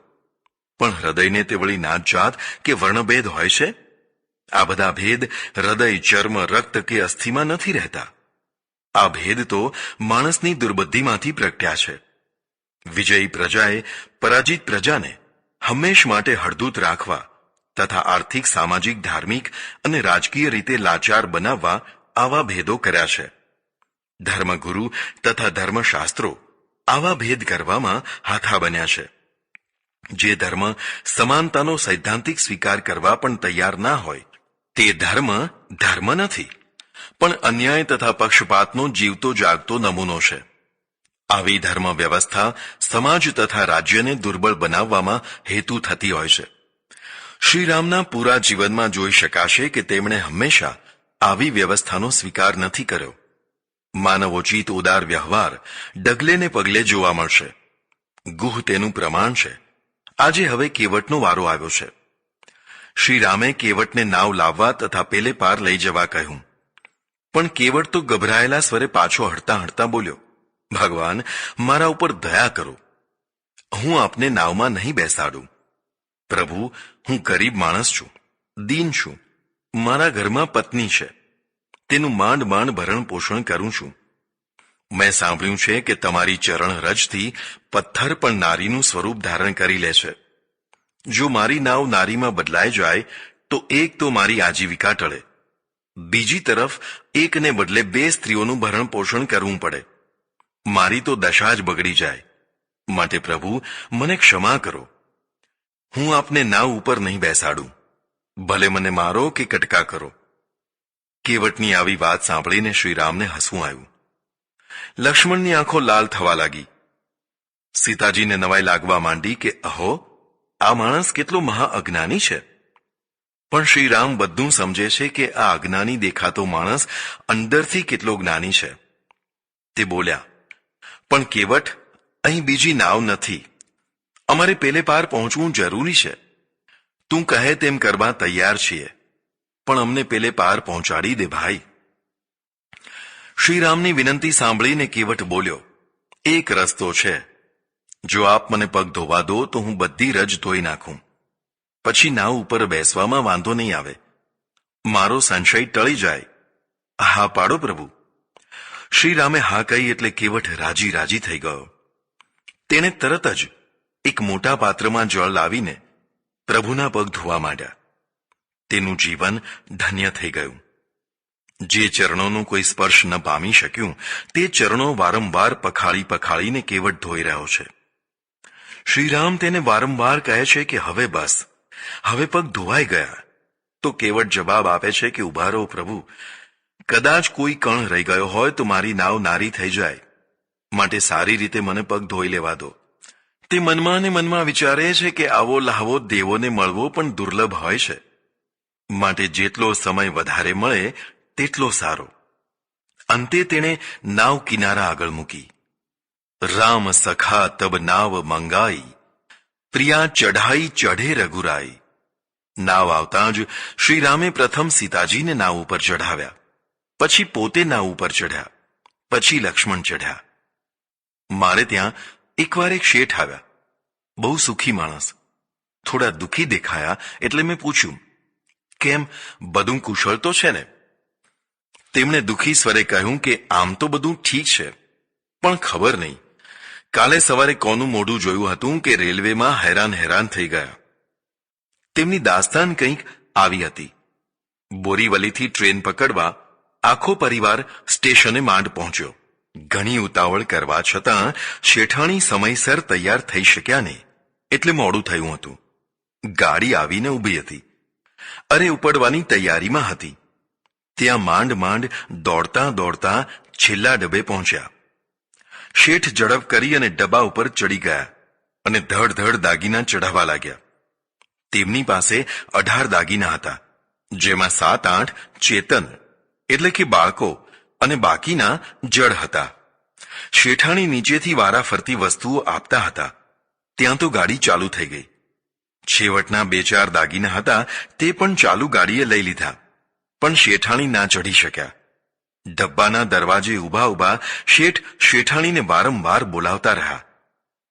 પણ હૃદયને તે વળી નાત જાત કે વર્ણભેદ હોય છે. આ બધા ભેદ હૃદય, ચર્મ, રક્ત કે અસ્થિમાં નથી રહેતા. આ ભેદ તો માણસની દુર્બુદ્ધિમાંથી પ્રગટ્યા છે. વિજયી પ્રજાએ પરાજિત પ્રજાને હંમેશ માટે હળદૂત રાખવા તથા આર્થિક, સામાજિક, ધાર્મિક અને રાજકીય રીતે લાચાર બનાવવા આવા ભેદો કર્યા છે. ધર્મગુરુ તથા ધર્મશાસ્ત્રો આવા ભેદ કરવામાં હાથા બન્યા છે. જે ધર્મ સમાનતાનો સૈદ્ધાંતિક સ્વીકાર કરવા પણ તૈયાર ના હોય, તે ધર્મ નથી, પણ અન્યાય તથા પક્ષપાતનો જીવતો જાગતો નમૂનો છે. આવી ધર્મ વ્યવસ્થા સમાજ તથા રાજ્યને દુર્બળ બનાવવામાં હેતુ થતી હોય છે. શ્રીરામના પૂરા જીવનમાં જોઈ શકાશે કે તેમણે હંમેશા આવી વ્યવસ્થાનો સ્વીકાર નથી કર્યો. માનવોચિત ઉદાર વ્યવહાર ડગલે ને પગલે જોવા મળશે. ગુહ તેનું પ્રમાણ છે. આજે હવે કેવટનો વારો આવ્યો છે. શ્રીરામે કેવટને નાવ લાવવા તથા પેલે પાર લઈ જવા કહ્યું, પણ કેવટ તો ગભરાયેલા સ્વરે પાછો હટતા હટતા બોલ્યો, ભગવાન, મારા ઉપર દયા કરો. હું આપને નાવમાં નહીં બેસાડું. પ્રભુ, હું ગરીબ માણસ છું, દીન છું. મારા ઘરમાં પત્ની છે, તેનું માંડ માંડ ભરણ પોષણ કરું છું. મેં સાંભળ્યું છે કે તમારી ચરણ રજથી પથ્થર પણ નારીનું સ્વરૂપ ધારણ કરી લે છે. જો મારી નાવ નારીમાં બદલાઈ જાય તો એક તો મારી આજીવિકા ટળે, બીજી તરફ એકને બદલે બે સ્ત્રીઓનું ભરણ પોષણ કરવું પડે. મારી તો દશા જ બગડી જાય. માટે પ્રભુ, મને ક્ષમા કરો. હું આપને નાવ ઉપર નહીં બેસાડું. ભલે મને મારો કે કટકા કરો. કેવટની આવી વાત સાંભળીને શ્રીરામને હસવું આવ્યું. લક્ષ્મણની આંખો લાલ થવા લાગી. સીતાજીને નવાઈ લાગવા માંડી કે અહો, આ માણસ કેટલો મહાઅજ્ઞાની છે. પણ શ્રીરામ બધું સમજે છે કે આ અજ્ઞાની દેખાતો માણસ અંદરથી કેટલો જ્ઞાની છે. તે બોલ્યા, પણ કેવટ, અહીં બીજી નાવ નથી. અમારે પેલે પાર પહોંચવું જરૂરી છે. તું કહે તેમ કરવા તૈયાર છીએ, પણ અમને પેલે પાર પહોંચાડી દે ભાઈ. શ્રીરામની વિનંતી સાંભળીને કેવટ બોલ્યો, એક રસ્તો છે. જો આપ મને પગ ધોવા દો તો હું બધી રજ ધોઈ નાખું. પછી નાવ ઉપર બેસવામાં વાંધો નહીં આવે. મારો સંશય ટળી જાય. હા પાડો પ્રભુ. શ્રીરામે હા કહી એટલે કેવટ રાજી રાજી થઈ ગયો. તેણે તરત જ એક મોટા પાત્રમાં જળ લાવીને પ્રભુના પગ ધોવા માંડ્યા. તેનું જીવન ધન્ય થઈ ગયું. જે ચરણોનો કોઈ સ્પર્શ ન પામી શક્યું તે ચરણો વારંવાર પખાળી પખાળીને કેવટ ધોઈ રહ્યો છે. શ્રીરામ તેને વારંવાર કહે છે કે હવે બસ, હવે પગ ધોવાઈ ગયા. તો કેવટ જવાબ આપે છે કે ઉભા રહો પ્રભુ, કદાચ કોઈ કણ રહી ગયો હોય તો મારી નાવ નારી થઈ જાય. માટે સારી રીતે મને પગ ધોઈ લેવા દો. તે મનમાં ને મનમાં વિચારે છે કે આવો લહાવો દેવોને મળવો પણ દુર્લભ હોય છે. માટે જેટલો સમય વધારે મળે તેટલો સારો. અંતે તેણે નાવ કિનારા આગળ મૂકી. રામ સખા તબ નાવ મંગાઈ, પ્રિયા ચઢાઈ ચઢે રઘુરાઈ. નાવ આવતાં જ શ્રીરામે પ્રથમ સીતાજીને નાવ ઉપર ચઢાવ્યા, પછી પોતે નાવ ઉપર ચઢ્યા, પછી લક્ષ્મણ ચઢ્યા. મારે ત્યાં એકવાર એક શેઠ આવ્યા. બહુ સુખી માણસ. થોડા દુઃખી દેખાયા એટલે મેં પૂછ્યું, કેમ, બધું કુશળ તો છે ને? તેમણે દુઃખી સ્વરે કહ્યું કે આમ તો બધું ઠીક છે, પણ ખબર નહીં, કાલે સવારે કોનું મોઢું જોયું હતું કે રેલવેમાં હેરાન થઈ ગયા. તેમની દાસ્તાન કંઈક આવી હતી. બોરીવલીથી ટ્રેન પકડવા આખો પરિવાર સ્ટેશને માંડ પહોંચ્યો. ઘણી ઉતાવળ કરવા છતાં શેઠાણી સમયસર તૈયાર થઈ શક્યા નહીં, એટલે મોડું થયું હતું. ગાડી આવીને ઊભી હતી. અરે ઉપડવાની તૈયારીમાં હતી. ત્યાં માંડ માંડ દોડતા દોડતા છેલ્લા ડબ્બે પહોંચ્યા. શેઠ ઝડપ કરી અને ડબ્બા ઉપર ચડી ગયા અને ધડ ધડ દાગીના ચઢાવવા લાગ્યા. તેમની પાસે 18 દાગીના હતા, જેમાં 7-8 ચેતન એટલે કે બાળકો અને બાકીના જડ હતા. શેઠાણી નીચેથી વારા ફરતી વસ્તુઓ આપતા હતા. ત્યાં તો ગાડી ચાલુ થઈ ગઈ. છેવટના 2-4 દાગીના હતા તે પણ ચાલુ ગાડીએ લઈ લીધા, પણ શેઠાણી ના ચઢી શક્યા. ડબ્બાના દરવાજે ઊભા ઊભા શેઠ શેઠાણીને વારંવાર બોલાવતા રહ્યા,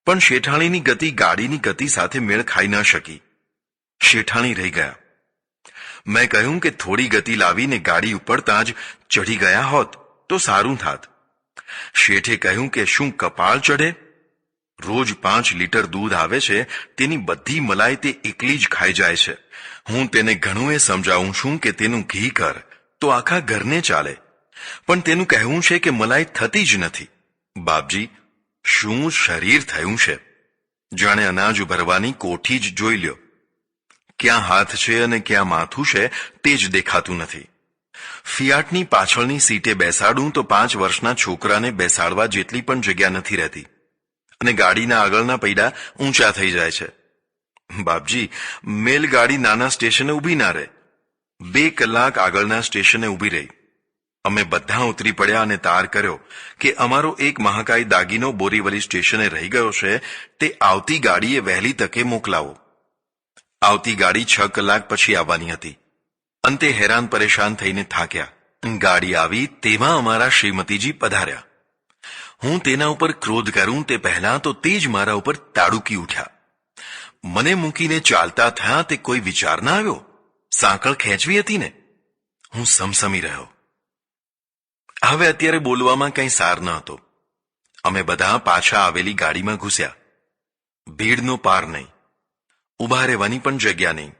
પણ શેઠાણીની ગતિ ગાડીની ગતિ સાથે મેળ ખાઈ ન શકી. શેઠાણી રહી ગયા. મેં કહ્યું કે થોડી ગતિ લાવીને ગાડી ઉપડતા જ ચઢી ગયા હોત તો સારું થાત. શેઠે કહ્યું કે શું કપાળ ચઢે? રોજ 5 લીટર દૂધ આવે છે, તેની બધી મલાઈ તે એકલી જ ખાઈ જાય છે. હું તેને ઘણું એ સમજાવું છું કે તેનું ઘી કર તો આખા ઘરને ચાલે, પણ તેનું કહેવું છે કે મલાઈ થતી જ નથી. બાપજી, શું શરીર થયું છે! જાણે અનાજ ભરવાની કોઠી જ જોઈ લ્યો. ક્યાં હાથ છે અને ક્યાં માથું છે તે જ દેખાતું નથી. ફિયાટની પાછળની સીટે બેસાડું તો 5 વર્ષના છોકરાને બેસાડવા જેટલી પણ જગ્યા નથી રહેતી, અને ગાડીના આગળના પૈડા ઊંચા થઈ જાય છે. બાપજી, મેલગાડી નાના સ્ટેશને ઊભી ના રહે. 2 કલાક આગળના સ્ટેશને ઊભી રહી. અમે બધા ઉતરી પડ્યા અને તાર કર્યો કે અમારો એક મહાકાય દાગીનો બોરીવલી સ્ટેશને રહી ગયો છે, તે આવતી ગાડીએ વહેલી તકે મોકલાવો. આવતી ગાડી 6 કલાક પછી આવવાની હતી. અંતે હેરાન પરેશાન થઈને થાક્યા. ગાડી આવી તેમાં અમારા શ્રીમતીજી પધાર્યા. હું તેના ઉપર ક્રોધ કરું તે પહેલા તો તે જ મારા ઉપર તાડુકી ઉઠ્યા. મને મૂકીને ચાલતા થયા તે કોઈ વિચાર ના આવ્યો? સાંકળ ખેંચવી હતી ને. હું સમસમી રહ્યો. હવે અત્યારે બોલવામાં કંઈ સાર ન હતો. અમે બધા પાછા આવેલી ગાડીમાં ઘૂસ્યા. ભીડનો પાર નહીં, ઊભા રહેવાની પણ જગ્યા નહીં.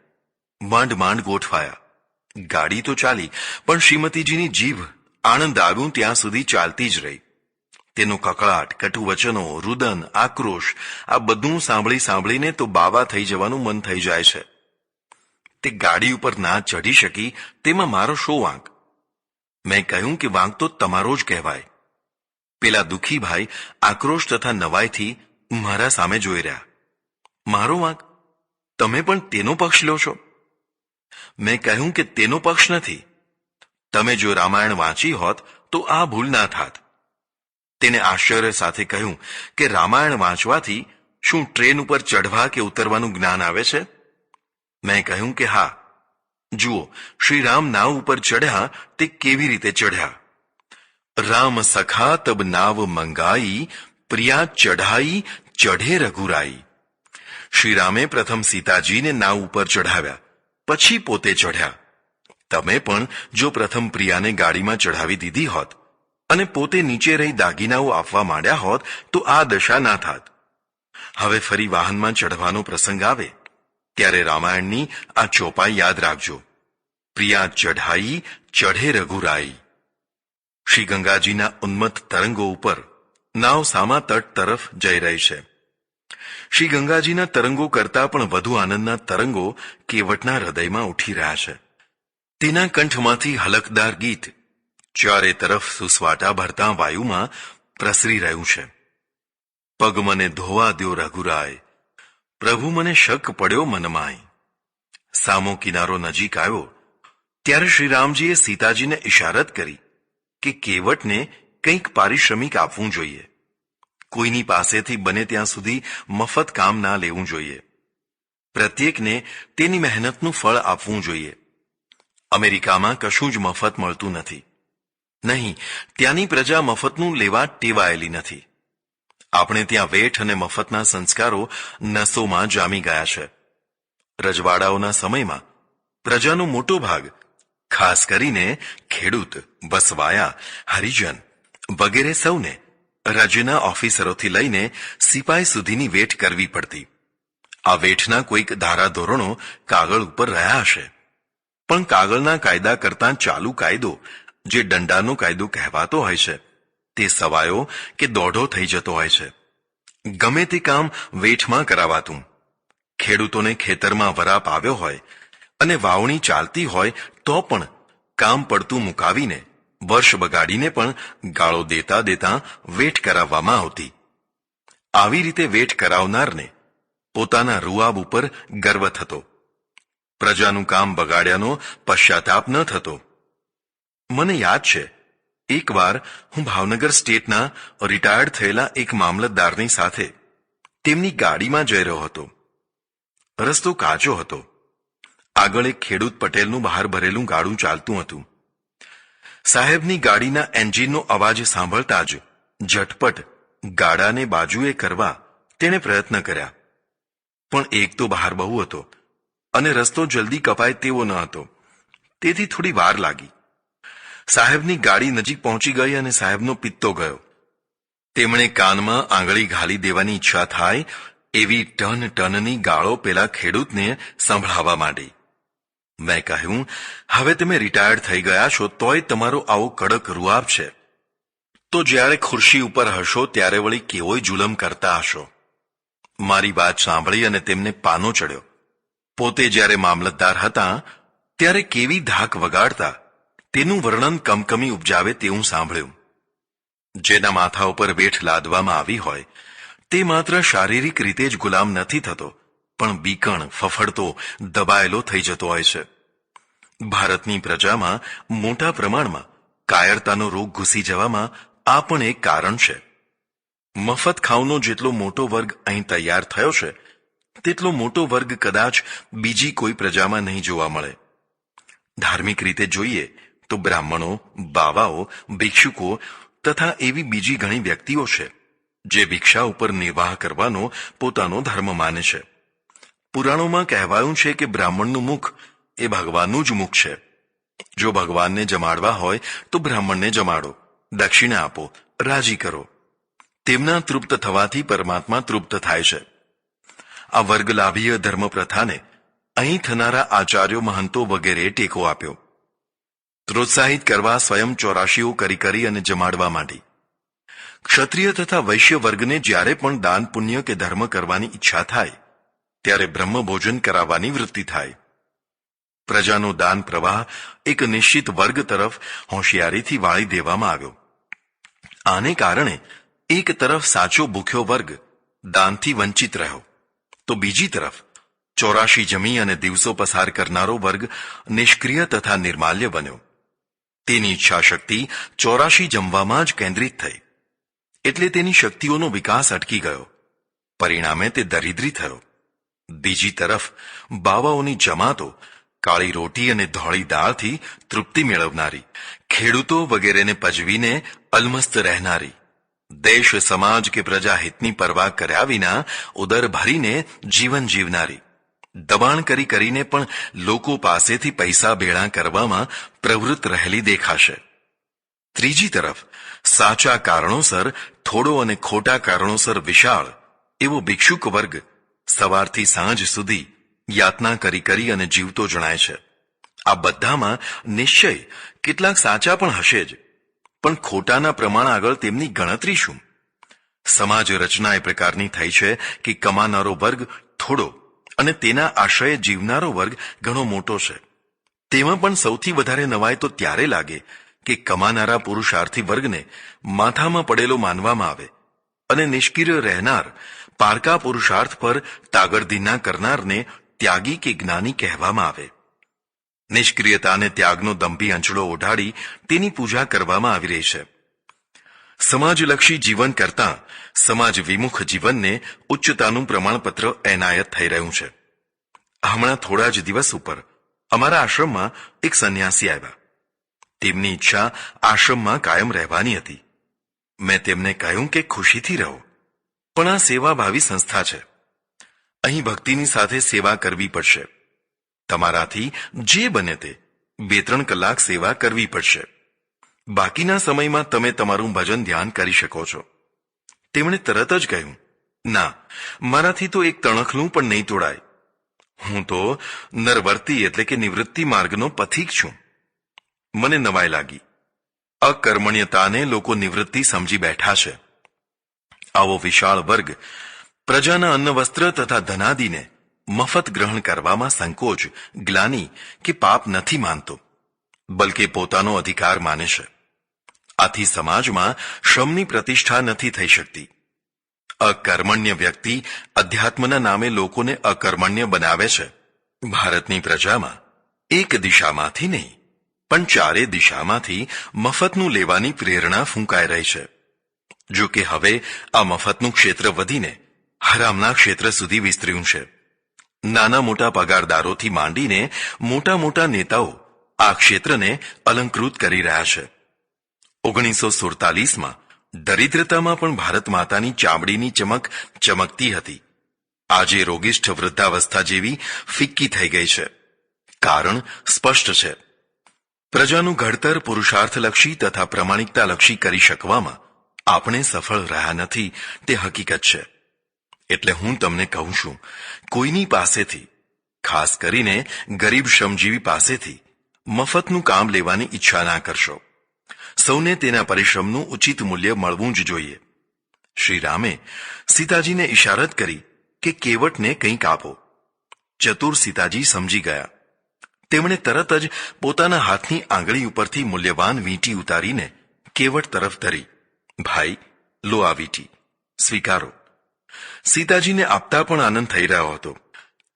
માંડ માંડ ગોઠવાયા. ગાડી તો ચાલી, પણ શ્રીમતીજીની જીભ આણંદ આવ્યું ત્યાં સુધી ચાલતી જ રહી. તેનો કકળાટ, કટુ વચનો, રુદન, આક્રોશ આ બધું સાંભળી સાંભળીને તો બાવા થઈ જવાનું મન થઈ જાય છે. તે ગાડી ઉપર ના ચઢી શકી તેમાં મારો શો વાંક? મેં કહ્યું કે વાંક તો તમારો જ કહેવાય. પેલા દુઃખી ભાઈ આક્રોશ તથા નવાઈથી મારા સામે જોઈ રહ્યા. મારો વાંક? તમે પણ તેનો પક્ષ લો છો? મેં કહ્યું કે તેનો પક્ષ નથી. તમે જો રામાયણ વાંચી હોત તો આ ભૂલ ના થાત. તેને આશ્ચર્ય સાથે કહ્યું કે રામાયણ વાંચવાથી શું ટ્રેન ઉપર ચઢવા કે ઉતરવાનું જ્ઞાન આવે છે? મેં કહ્યું કે હા. જુઓ, શ્રી રામ નાવ ઉપર ચઢ્યા તે કેવી રીતે ચઢ્યા. રામ સખા તબ નાવ મંગાઈ, પ્રિયા ચઢાઈ ચઢે રઘુરાઈ. શ્રી રામે પ્રથમ સીતાજીને નાવ ઉપર ચઢાવ્યા, પછી પોતે ચઢ્યા. તમે પણ જો પ્રથમ પ્રિયાને ગાડીમાં ચઢાવી દીધી હોત અને પોતે નીચે રહી દાગીનાઓ આપવા માંડ્યા હોત તો આ દશા ના થાત. હવે ફરી વાહનમાં ચઢવાનો પ્રસંગ આવે ત્યારે રામાયણની આ ચોપાઈ યાદ રાખજો. પ્રિયા ચઢાઈ ચઢે રઘુરાઈ. શ્રી ગંગાજીના ઉન્મત્ત તરંગો ઉપર નાવ સામા તટ તરફ જઈ રહી છે. શ્રી ગંગાજીના તરંગો કરતા પણ વધુ આનંદના તરંગો કેવટના હૃદયમાં ઉઠી રહ્યા છે. તેના કંઠમાંથી હલકદાર ગીત ચારે તરફ સુસવાટા ભરતા વાયુમાં પ્રસરી રહ્યું છે. પગ મને ધોવા દ્યો રઘુરાય, પ્રભુ મને શક પડ્યો મનમાય. સામો કિનારો નજીક આવ્યો ત્યારે શ્રીરામજીએ સીતાજીને ઇશારત કરી કે કેવટને કંઈક પારિશ્રમિક આપવું જોઈએ. કોઈની પાસેથી બને ત્યાં સુધી મફત કામ ના લેવું જોઈએ. પ્રત્યેકને તેની મહેનતનું ફળ આપવું જોઈએ. અમેરિકામાં કશું જ મફત મળતું નથી. નહીં, ત્યાંની પ્રજા મફતનું લેવા ટેવાયેલી નથી. આપણે ત્યાં વેઠ અને મફતના સંસ્કારો નસોમાં જામી ગયા છે. રજવાડાઓના સમયમાં પ્રજાનો મોટો ભાગ, ખાસ કરીને ખેડૂત, વસવાયા, હરિજન વગેરે સૌને રાજ્યના ઓફિસરોથી લઈને સિપાઈ સુધીની વેઠ કરવી પડતી. આ વેઠના કોઈક ધારાધોરણો કાગળ ઉપર રહ્યા હશે, પણ કાગળના કાયદા કરતાં ચાલુ કાયદો, જે દંડાનો કાયદો કહેવાતો હોય છે, તે સવાયો કે દોઢો થઈ જતો હોય છે. ગમે તે કામ વેઠમાં કરાવાતું. ખેડૂતોને ખેતરમાં વરાપ આવ્યો હોય અને વાવણી ચાલતી હોય તો પણ કામ પડતું મુકાવીને, વર્ષ બગાડીને પણ ગાળો દેતા દેતા વેઠ કરાવવામાં આવતી. આવી રીતે વેઠ કરાવનારને પોતાના રૂઆબ ઉપર ગર્વ થતો. પ્રજાનું કામ બગાડ્યાનો પશ્ચાતાપ ન થતો. મને યાદ છે, એકવાર હું ભાવનગર સ્ટેટના રિટાયર્ડ થયેલા એક મામલતદારની સાથે તેમની ગાડીમાં જઈ રહ્યો હતો. રસ્તો કાચો હતો. આગળ એક ખેડૂત પટેલનું બહાર ભરેલું ગાડું ચાલતું હતું. સાહેબની ગાડીના એન્જિનનો અવાજ સાંભળતા જ ઝટપટ ગાડાને બાજુએ કરવા તેણે પ્રયત્ન કર્યા. પણ એક તો બહાર બહુ હતો અને રસ્તો જલ્દી કપાય તેવો ન હતો. તેથી થોડી વાર લાગી. સાહેબની ગાડી નજીક પહોંચી ગઈ અને સાહેબનો પિત્તો ગયો. તેમણે કાનમાં આંગળી ઘાલી દેવાની ઈચ્છા થાય એવી ટન ટનની ગાળો પેલા ખેડૂતને સંભળાવવા માંડી. મેં કહ્યું, હવે તમે રિટાયર્ડ થઈ ગયા છો તોય તમારો આવો કડક રૂઆબ છે, તો જ્યારે ખુરશી ઉપર હશો ત્યારે વળી કેવોય જુલમ કરતા હશો. મારી વાત સાંભળી અને તેમને પાનો ચડ્યો. પોતે જ્યારે મામલતદાર હતા ત્યારે કેવી ધાક વગાડતા તેનું વર્ણન કમકમી ઉપજાવે તેવું સાંભળ્યું. જેના માથા ઉપર વેઠ લાદવામાં આવી હોય તે માત્ર શારીરિક રીતે જ ગુલામ નથી થતો, પણ બીકણ, ફફડતો, દબાયેલો થઈ જતો હોય છે. ભારતની પ્રજામાં મોટા પ્રમાણમાં કાયરતાનો રોગ ઘૂસી જવામાં આ પણ એક કારણ છે. મફત ખાવનો જેટલો મોટો વર્ગ અહીં તૈયાર થયો છે તેટલો મોટો વર્ગ કદાચ બીજી કોઈ પ્રજામાં નહીં જોવા મળે. ધાર્મિક રીતે જોઈએ તો બ્રાહ્મણો, બાવાઓ, ભિક્ષુકો તથા એવી બીજી ઘણી વ્યક્તિઓ છે જે ભિક્ષા ઉપર નિર્વાહ કરવાનો પોતાનો ધર્મ માને છે. પુરાણોમાં કહેવાયું છે કે બ્રાહ્મણનું મુખ એ ભગવાનનું જ મુખ છે. જો ભગવાનને જમાડવા હોય તો બ્રાહ્મણને જમાડો, દક્ષિણા આપો, રાજી કરો. તેમના તૃપ્ત થવાથી પરમાત્મા તૃપ્ત થાય છે. આ વર્ગલાભીય ધર્મ પ્રથાને અહીં થનારા આચાર્યો, મહંતો વગેરે ટેકો આપ્યો. પ્રોત્સાહિત કરવા સ્વયં 84 કરી અને જમાડવા માંડી. ક્ષત્રિય તથા વૈશ્ય વર્ગને જ્યારે પણ દાન, પુણ્ય કે ધર્મ કરવાની ઈચ્છા થાય ત્યારે બ્રહ્મભોજન કરાવવાની વૃત્તિ થાય. પ્રજાનો દાન પ્રવાહ એક નિશ્ચિત વર્ગ તરફ હોશિયારીથી વાળી દેવામાં આવ્યો. આને કારણે એક તરફ સાચો ભૂખ્યો વર્ગ દાનથી વંચિત રહ્યો, તો બીજી તરફ 84 જમી અને દિવસો પસાર કરનારો વર્ગ નિષ્ક્રિય તથા નિર્માલ્ય બન્યો. તેની ઈચ્છાશક્તિ 84 જમવામાં જ કેન્દ્રિત થઈ, એટલે તેની શક્તિઓનો વિકાસ અટકી ગયો. પરિણામે તે દરિદ્રી થયો. બીજી તરફ બાવાઓની જમાતો કાળી રોટી અને ધોળી દાળથી તૃપ્તિ મેળવનારી, ખેડૂતો વગેરેને પજવીને અલમસ્ત રહેનારી, દેશ, સમાજ કે પ્રજાહિતની પરવા કર્યા વિના ઉદર ભરીને જીવન જીવનારી, દબાણ કરીને પણ લોકો પાસેથી પૈસા ભેળા કરવામાં પ્રવૃત્ત રહેલી દેખાશે. ત્રીજી તરફ સાચા કારણોસર થોડો અને ખોટા કારણોસર વિશાળ એવો ભિક્ષુક વર્ગ સવારથી સાંજ સુધી યાતના કરી અને જીવતો જણાય છે. આ બધામાં નિશ્ચય કેટલાક સાચા પણ હશે જ, પણ ખોટાના પ્રમાણ આગળ તેમની ગણતરી શું? સમાજ રચના એ પ્રકારની થઈ છે કે કમાનારો વર્ગ થોડો અને તેના આશ્રયે જીવનારો વર્ગ ઘણો મોટો છે. તેમાં પણ સૌથી વધારે નવાઈ તો ત્યારે લાગે કે કમાનારા પુરુષાર્થી વર્ગને માથામાં પડેલો માનવામાં આવે અને નિષ્ક્રિય રહેનાર પારકા પુરુષાર્થ પર તાગડધીના કરનારને ત્યાગી કે જ્ઞાની કહેવામાં આવે. નિષ્ક્રિયતાને ત્યાગનો દંભી અંચળો ઓઢાડી તેની પૂજા કરવામાં આવી રહી છે. સમાજલક્ષી જીવન કરતાં સમાજ વિમુખ જીવનને ઉચ્ચતાનું પ્રમાણપત્ર એનાયત થઈ રહ્યું છે. હમણાં થોડા જ દિવસ ઉપર અમારા આશ્રમમાં એક સંન્યાસી આવ્યા. તેમની ઈચ્છા આશ્રમમાં કાયમ રહેવાની હતી. મેં તેમને કહ્યું કે ખુશીથી રહો, પણ આ સેવાભાવી સંસ્થા છે. અહીં ભક્તિની સાથે સેવા કરવી પડશે. તમારાથી જે બને તે 2-3 કલાક સેવા કરવી પડશે. બાકીના સમયમાં તમે તમારું ભજન ધ્યાન કરી શકો છો. તેમણે તરત જ કહ્યું, ના, મારાથી તો એક તણખલું પણ નહીં તોડાય. હું તો નરવર્તી એટલે કે નિવૃત્તિ માર્ગનો પથિક છું. મને નવાઈ લાગી. અકર્મણ્યતાને લોકો નિવૃત્તિ સમજી બેઠા છે. આવો વિશાળ વર્ગ પ્રજાના અન્ન, વસ્ત્ર તથા ધનાદિને મફત ગ્રહણ કરવામાં સંકોચ, ગ્લાનિ કે પાપ નથી માનતો, બલકે પોતાનો અધિકાર માને છે. આથી સમાજમાં શ્રમની પ્રતિષ્ઠા નથી થઈ શકતી. અકર્મણ્ય વ્યક્તિ અધ્યાત્મના નામે લોકોને અકર્મણ્ય બનાવે છે. ભારતની પ્રજામાં એક દિશામાંથી નહીં પણ 4 દિશામાંથી મફતનું લેવાની પ્રેરણા ફૂંકાઈ રહી છે. જો કે હવે આ મફતનું ક્ષેત્ર વધીને હરામના ક્ષેત્ર સુધી વિસ્તર્યું છે. નાના મોટા પગારદારોથી માંડીને મોટા મોટા નેતાઓ આ ક્ષેત્રને અલંકૃત કરી રહ્યા છે. 1947માં દરિદ્રતામાં પણ ભારત માતાની ચામડીની ચમક ચમકતી હતી. આજે રોગિષ્ઠ વૃદ્ધાવસ્થા જેવી ફિક્કી થઈ ગઈ છે. કારણ સ્પષ્ટ છે. પ્રજાનું ઘડતર પુરુષાર્થલક્ષી તથા પ્રમાણિકતાલક્ષી કરી શકવામાં આપણે સફળ રહ્યા નથી, તે હકીકત છે. એટલે હું તમને કહું છું, કોઈની પાસેથી, ખાસ કરીને ગરીબ શ્રમજીવી પાસેથી મફતનું કામ લેવાની ઈચ્છા ના કરશો. સૌને તેના પરિશ્રમનું ઉચિત મૂલ્ય મળવું જ જોઈએ. શ્રી રામે સીતાજીને ઇશારત કરી કે કેવટને કંઈક આપો. ચતુર સીતાજી સમજી ગયા. તેમણે તરત જ પોતાના હાથની આંગળી ઉપરથી મૂલ્યવાન વીંટી ઉતારીને કેવટ તરફ ધરી. ભાઈ, લો આ વીંટી, સ્વીકારો. સીતાજીને આપતા પણ આનંદ થઈ રહ્યો હતો.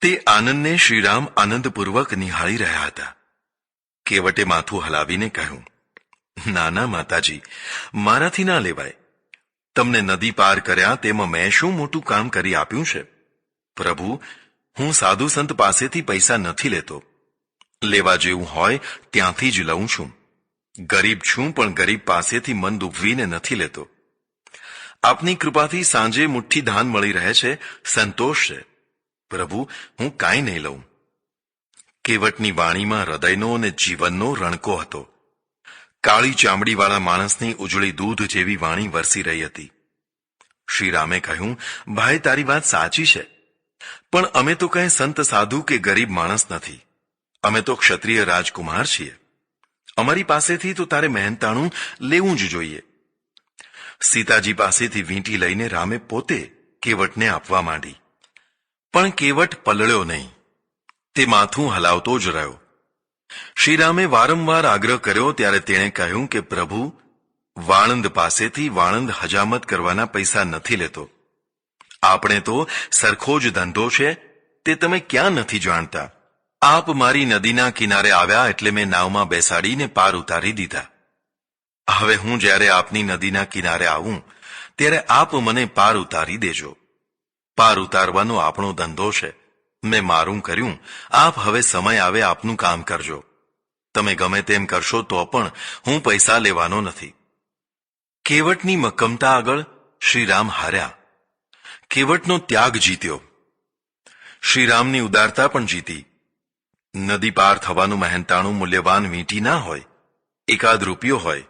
તે આનંદને શ્રીરામ આનંદપૂર્વક નિહાળી રહ્યા હતા. કેવટે માથું હલાવીને કહ્યું, નાના માતાજી, મારાથી ના લેવાય. તમને નદી પાર કર્યા તેમાં મેં શું મોટું કામ કરી આપ્યું છે? પ્રભુ, હું સાધુ સંત પાસેથી પૈસા નથી લેતો. લેવા જેવું હોય ત્યાંથી જ લઉં છું. ગરીબ છું, પણ ગરીબ પાસેથી મન દુભવીને નથી લેતો. આપની કૃપાથી સાંજે મુઠ્ઠી ધાન મળી રહે છે, સંતોષ છે. પ્રભુ, હું કાંઈ નહીં લઉં. કેવટની વાણીમાં હૃદયનો અને જીવનનો રણકો હતો. કાળી ચામડીવાળા માણસની ઉજળી દૂધ જેવી વાણી વરસી રહી હતી. શ્રીરામે કહ્યું, ભાઈ, તારી વાત સાચી છે, પણ અમે તો કંઈ સંત સાધુ કે ગરીબ માણસ નથી. અમે તો ક્ષત્રિય રાજકુમાર છીએ. અમારી પાસેથી તો તારે મહેનતાણું લેવું જ જોઈએ. સીતાજી પાસેથી વીંટી લઈને રામે પોતે કેવટને આપવા માંડી, પણ કેવટ પલળ્યો નહીં. તે માથું હલાવતો જ રહ્યો. શ્રીરામે વારંવાર આગ્રહ કર્યો ત્યારે તેણે કહ્યું કે પ્રભુ, વાણંદ પાસેથી વાણંદ હજામત કરવાના પૈસા નથી લેતો. આપણે તો સરખો જ ધંધો છે, તે તમે ક્યાં નથી જાણતા. આપ મારી નદીના કિનારે આવ્યા એટલે મેં નાવમાં બેસાડીને પાર ઉતારી દીધા. હવે હું જ્યારે આપની નદીના કિનારે આવું ત્યારે આપ મને પાર ઉતારી દેજો. પાર ઉતારવાનો આપણો ધંધો છે. મેં મારું કર્યું, આપ હવે સમય આવે આપનું કામ કરજો. તમે ગમે તેમ કરશો તો પણ હું પૈસા લેવાનો નથી. કેવટની મક્કમતા આગળ શ્રીરામ હાર્યા. કેવટનો ત્યાગ જીત્યો. શ્રીરામની ઉદારતા પણ જીતી. નદી પાર થવાનું મહેનતાણું મૂલ્યવાન વીંટી ના હોય, એકાદ રૂપિયો હોય,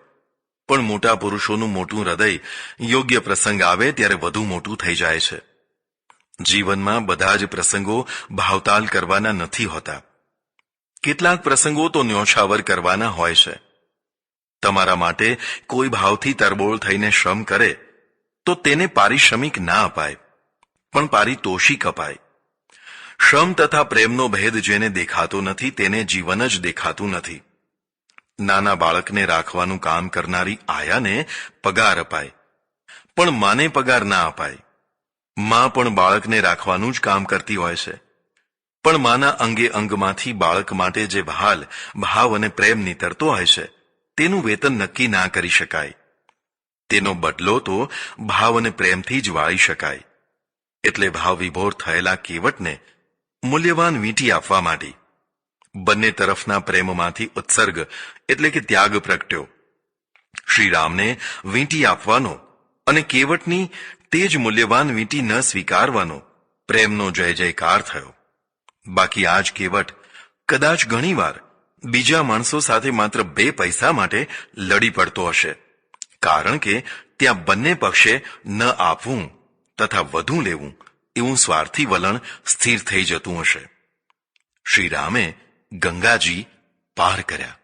પણ મોટા પુરુષોનું મોટું હૃદય યોગ્ય પ્રસંગ આવે ત્યારે વધુ મોટું થઈ જાય છે. જીવનમાં બધા જ પ્રસંગો ભાવતાલ કરવાના નથી હોતા. કેટલાક પ્રસંગો તો ન્યોછાવર કરવાના હોય છે. તમારા માટે કોઈ ભાવથી તરબોળ થઈને શ્રમ કરે તો તેને પારિશ્રમિક ના અપાય, પણ પારિતોષિક અપાય. શ્રમ તથા પ્રેમનો ભેદ જેને દેખાતો નથી તેને જીવન જ દેખાતું નથી. નાના બાળકને રાખવાનું કામ કરનારી આયાને પગાર અપાય, પણ માને પગાર ના અપાય. માં પણ બાળકને રાખવાનું જ કામ કરતી હોય છે, પણ માના અંગે અંગમાંથી બાળક માટે જે ભાલ, ભાવ અને પ્રેમ નીતરતો હોય છે તેનું વેતન નક્કી ના કરી શકાય. તેનો બદલો તો ભાવ અને પ્રેમથી જ વાળી શકાય. એટલે ભાવ વિભોર થયેલા કેવટને મૂલ્યવાન વીંટી આપવા માંડી. બંને તરફના પ્રેમમાંથી ઉત્સર્ગ એટલે કે ત્યાગ પ્રગટ્યો. શ્રીરામને વીંટી આપવાનો અને કેવટની તે જ મૂલ્યવાન વીંટી ન સ્વીકારવાનો પ્રેમનો જય જયકાર થયો. બાકી આજ કેવટ કદાચ ઘણીવાર બીજા માણસો સાથે માત્ર 2 પૈસા માટે લડી પડતો હશે, કારણ કે ત્યાં બંને પક્ષે ન આપવું તથા વધુ લેવું એવું સ્વાર્થી વલણ સ્થિર થઈ જતું હશે. શ્રીરામે ગંગાજી પાર કર્યા.